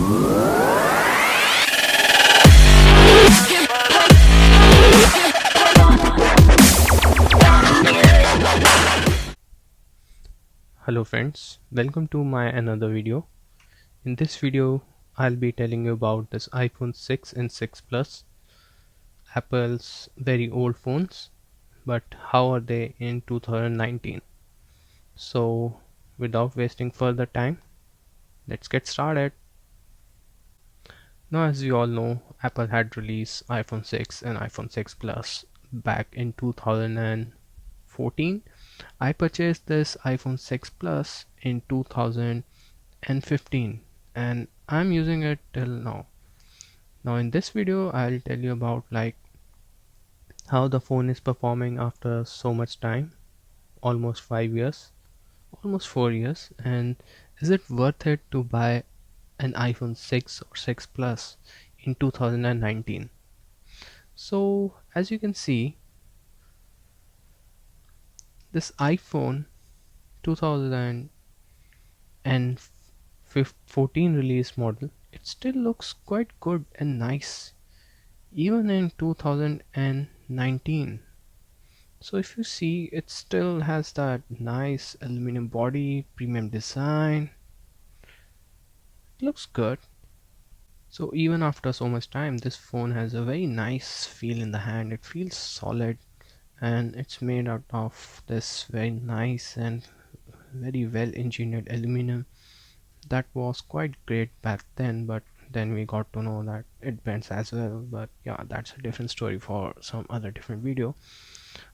Hello friends, welcome to my another video. In this video I'll be telling you about this iPhone 6 and 6 Plus, Apple's very old phones, but how are they in 2019. So without wasting further time, let's get started. Now as you all know, Apple had released iPhone 6 and iPhone 6 Plus back in 2014. I purchased this iPhone 6 Plus in 2015 and I'm using it till now. Now in this video I'll tell you about like how the phone is performing after so much time, almost 5 years, almost 4 years, and is it worth it to buy an iPhone 6 or 6 Plus in 2019. So as you can see, this iPhone 2014 release model, it still looks quite good and nice even in 2019. So if you see, it still has that nice aluminum body, premium design. It looks good. So even after so much time, this phone has a very nice feel in the hand. It feels solid and it's made out of this very nice and very well engineered aluminum that was quite great back then, but then we got to know that it bends as well. But yeah, that's a different story for some other different video.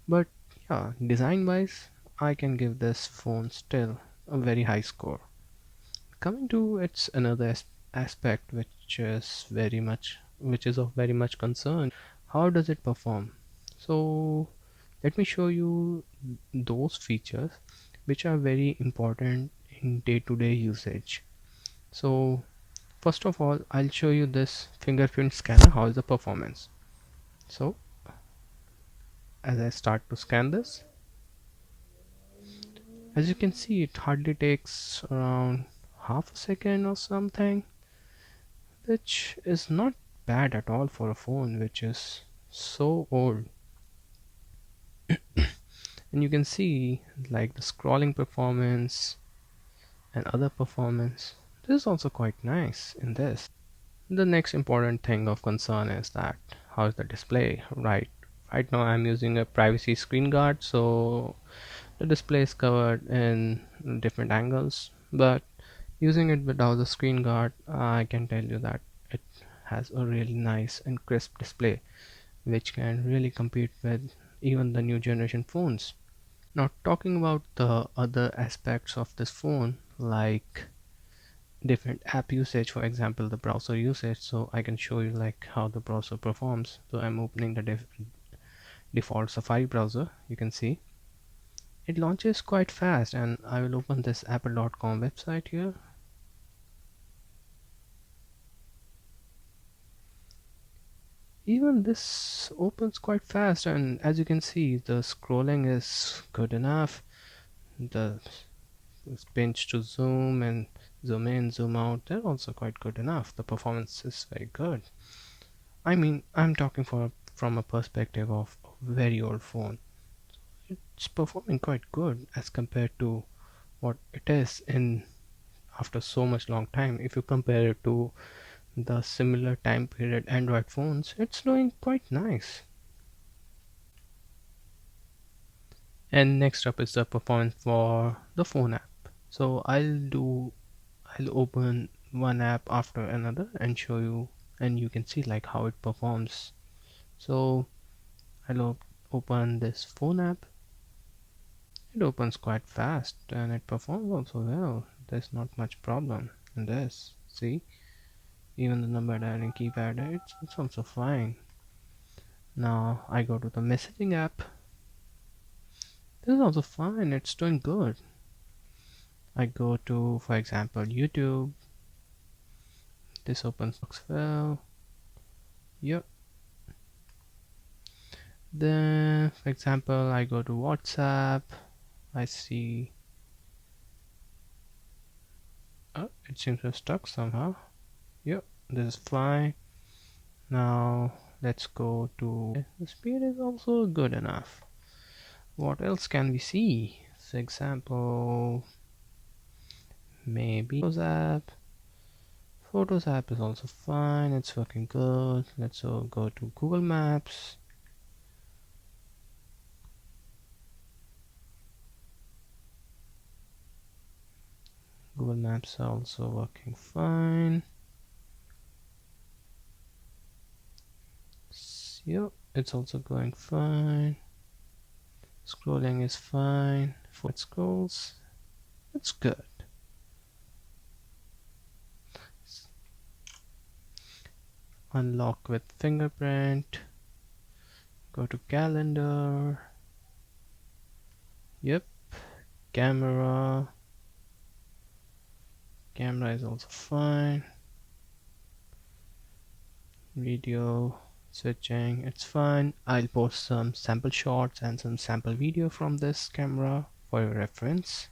But yeah, design wise, I can give this phone still a very high score. Coming to its another aspect which is of very much concern, how does it perform? So let me show you those features which are very important in day-to-day usage. So first of all, I'll show you this fingerprint scanner, how is the performance. So as I start to scan this, as you can see, it hardly takes around half a second or something, which is not bad at all for a phone which is so old. And you can see like the scrolling performance and other performance. This is also quite nice in this. The next important thing of concern is that how is the display. Right now I'm using a privacy screen guard, so the display is covered in different angles, but using it without the screen guard, I can tell you that it has a really nice and crisp display which can really compete with even the new generation phones. Now talking about the other aspects of this phone, like different app usage, for example the browser usage, so I can show you like how the browser performs. So I'm opening the default Safari browser. You can see it launches quite fast, and I will open this apple.com website here. Even this opens quite fast, and as you can see the scrolling is good enough. The pinch to zoom and zoom in, zoom out, they're also quite good enough. The performance is very good. I mean, I'm talking from a perspective of a very old phone. It's performing quite good as compared to what it is in after so much long time. If you compare it to the similar time period Android phones, it's doing quite nice. And next up is the performance for the phone app. So I'll open one app after another and show you, and you can see like how it performs. So I'll open this phone app. It opens quite fast and it performs also well. There's not much problem in this. See, even the number dialing keypad, it's also fine. Now I go to the messaging app. This is also fine, it's doing good. I go to, for example, YouTube. This opens well. Yep. Then for example I go to WhatsApp. I see, oh, it seems to have stuck somehow. Yep, this is fine. Now let's go to the speed is also good enough. What else can we see? For example, maybe Photos app is also fine, it's working good. Let's go to Google Maps. Google Maps are also working fine. Yep, it's also going fine. Scrolling is fine. For it scrolls, it's good. Unlock with fingerprint. Go to calendar. Yep, camera. Camera is also fine. Video switching, it's fine. I'll post some sample shots and some sample video from this camera for your reference.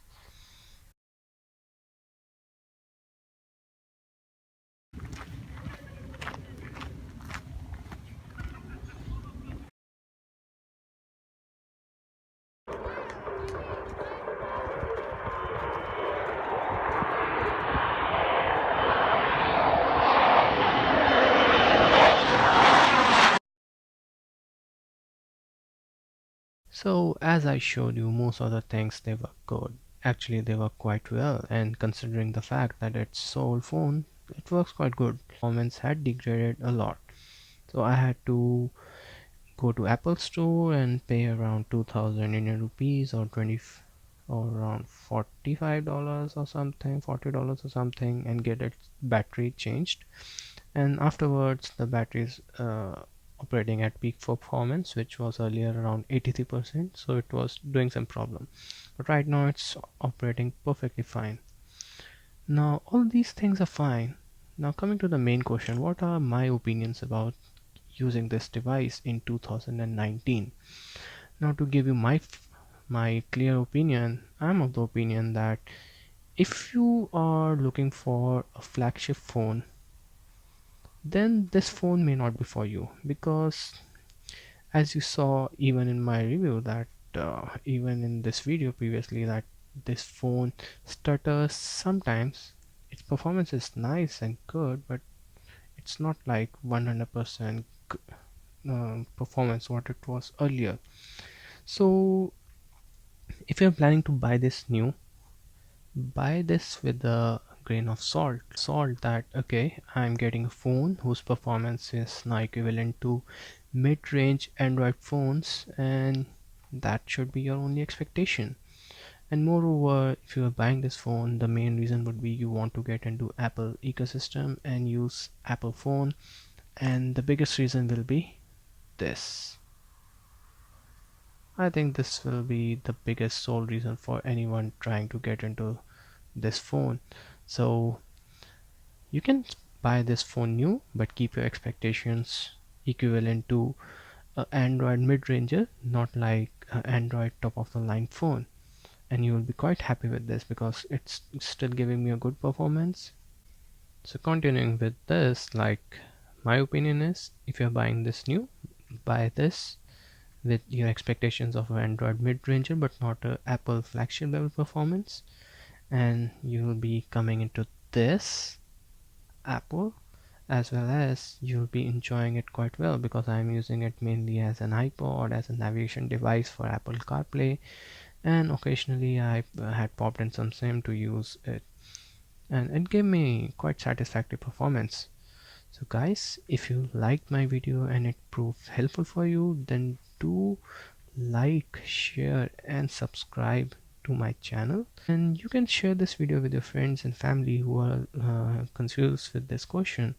So as I showed you, most of the things they work good. Actually, they work quite well, and considering the fact that it's sole phone, it works quite good. Performance had degraded a lot, so I had to go to Apple Store and pay around 2000 Indian rupees or 20 or around $45 or something, $40 or something, and get its battery changed. And afterwards the battery is operating at peak performance, which was earlier around 83%, so it was doing some problem, but right now it's operating perfectly fine. Now all these things are fine. Now coming to the main question, what are my opinions about using this device in 2019? Now to give you my clear opinion, I'm of the opinion that if you are looking for a flagship phone, then this phone may not be for you, because as you saw even in my review that even in this video previously, that this phone stutters sometimes. Its performance is nice and good, but it's not like 100% performance what it was earlier. So if you're planning to buy this new, buy this with a grain of salt that okay, I'm getting a phone whose performance is now equivalent to mid-range Android phones, and that should be your only expectation. And moreover, if you are buying this phone, the main reason would be you want to get into Apple ecosystem and use Apple phone, and the biggest reason will be this. I think this will be the biggest sole reason for anyone trying to get into this phone. So you can buy this phone new, but keep your expectations equivalent to Android mid-ranger, not like Android top of the line phone. And you will be quite happy with this because it's still giving me a good performance. So continuing with this, like my opinion is, if you're buying this new, buy this with your expectations of an Android mid-ranger but not a Apple flagship level performance, and you will be coming into this Apple, as well as you'll be enjoying it quite well because I'm using it mainly as an iPod, as a navigation device for Apple CarPlay, and occasionally I had popped in some sim to use it, and it gave me quite satisfactory performance. So guys, if you liked my video and it proved helpful for you, then do like, share and subscribe to my channel, and you can share this video with your friends and family who are confused with this question,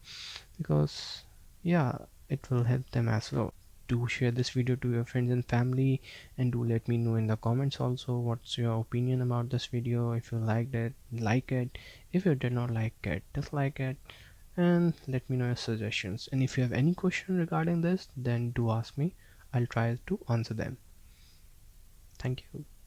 because yeah, it will help them as well. Do share this video to your friends and family, and do let me know in the comments also what's your opinion about this video. If you liked it, like it. If you did not like it, dislike it, and let me know your suggestions. And if you have any question regarding this, then do ask me. I'll try to answer them. Thank you.